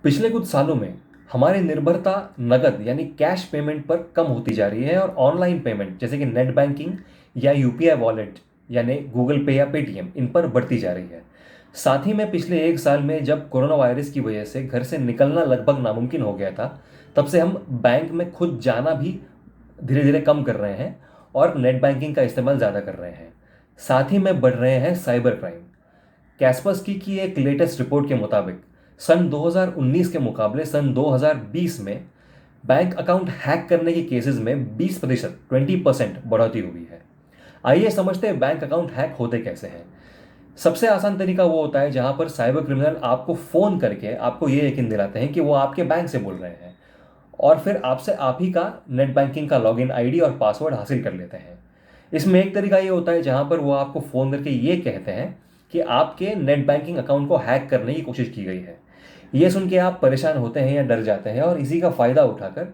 पिछले कुछ सालों में हमारी निर्भरता नकद यानी कैश पेमेंट पर कम होती जा रही है और ऑनलाइन पेमेंट जैसे कि नेट बैंकिंग या यूपीआई वॉलेट यानी गूगल पे या पेटीएम इन पर बढ़ती जा रही है। साथ ही में पिछले एक साल में जब कोरोना वायरस की वजह से घर से निकलना लगभग नामुमकिन हो गया था, तब से हम बैंक में खुद जाना भी धीरे धीरे कम कर रहे हैं और नेट बैंकिंग का इस्तेमाल ज़्यादा कर रहे हैं। साथ ही में बढ़ रहे हैं साइबर क्राइम। कैस्पर्सकी की एक लेटेस्ट रिपोर्ट के मुताबिक सन 2019 के मुकाबले सन 2020 में बैंक अकाउंट हैक करने के केसेस में 20% 20% बढ़ोतरी हुई है। आइए समझते हैं बैंक अकाउंट हैक होते कैसे हैं। सबसे आसान तरीका वो होता है जहां पर साइबर क्रिमिनल आपको फ़ोन करके आपको ये यकीन दिलाते हैं कि वो आपके बैंक से बोल रहे हैं और फिर आपसे आप ही का नेट बैंकिंग का लॉगिन आईडी और पासवर्ड हासिल कर लेते हैं। इसमें एक तरीका ये होता है जहां पर वो आपको फ़ोन करके ये कहते हैं कि आपके नेट बैंकिंग अकाउंट को हैक करने की कोशिश की गई है। ये सुन के आप परेशान होते हैं या डर जाते हैं और इसी का फ़ायदा उठाकर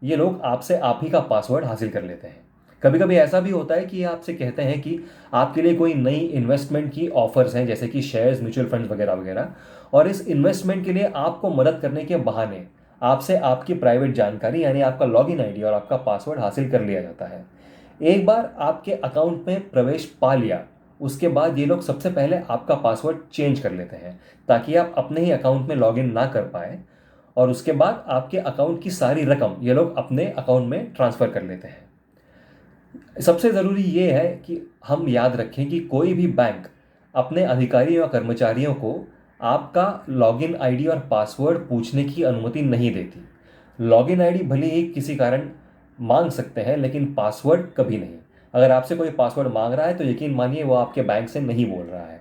ये लोग आपसे आप ही का पासवर्ड हासिल कर लेते हैं। कभी कभी ऐसा भी होता है कि ये आपसे कहते हैं कि आपके लिए कोई नई इन्वेस्टमेंट की ऑफर्स हैं जैसे कि शेयर्स, म्यूचुअल फंड्स वगैरह वगैरह, और इस इन्वेस्टमेंट के लिए आपको मदद करने के बहाने आपसे आपकी प्राइवेट जानकारी यानी आपका लॉगिन आईडी और आपका पासवर्ड हासिल कर लिया जाता है। एक बार आपके अकाउंट में प्रवेश पा लिया, उसके बाद ये लोग सबसे पहले आपका पासवर्ड चेंज कर लेते हैं ताकि आप अपने ही अकाउंट में लॉगिन ना कर पाए, और उसके बाद आपके अकाउंट की सारी रकम ये लोग अपने अकाउंट में ट्रांसफ़र कर लेते हैं। सबसे ज़रूरी ये है कि हम याद रखें कि कोई भी बैंक अपने अधिकारियों या कर्मचारियों को आपका लॉगिन आईडी और पासवर्ड पूछने की अनुमति नहीं देती। लॉगिन आईडी भले ही किसी कारण मांग सकते हैं लेकिन पासवर्ड कभी नहीं। अगर आपसे कोई पासवर्ड मांग रहा है तो यकीन मानिए वो आपके बैंक से नहीं बोल रहा है।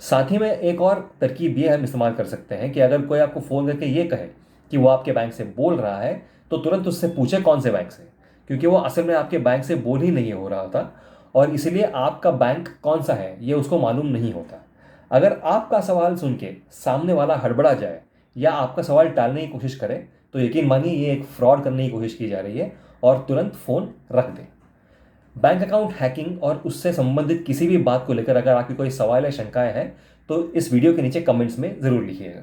साथ ही में एक और तरकीब ये हम इस्तेमाल कर सकते हैं कि अगर कोई आपको फ़ोन करके ये कहे कि वो आपके बैंक से बोल रहा है तो तुरंत उससे पूछे कौन से बैंक से, क्योंकि वो असल में आपके बैंक से बोल ही नहीं हो रहा होता और इसलिए आपका बैंक कौन सा है ये उसको मालूम नहीं होता। अगर आपका सवाल सुन के सामने वाला हड़बड़ा जाए या आपका सवाल टालने की कोशिश करे तो यकीन मानिए ये एक फ्रॉड करने की कोशिश की जा रही है और तुरंत फ़ोन रख दें। बैंक अकाउंट हैकिंग और उससे संबंधित किसी भी बात को लेकर अगर आपकी कोई सवाल या शंकाएं हैं तो इस वीडियो के नीचे कमेंट्स में ज़रूर लिखिएगा।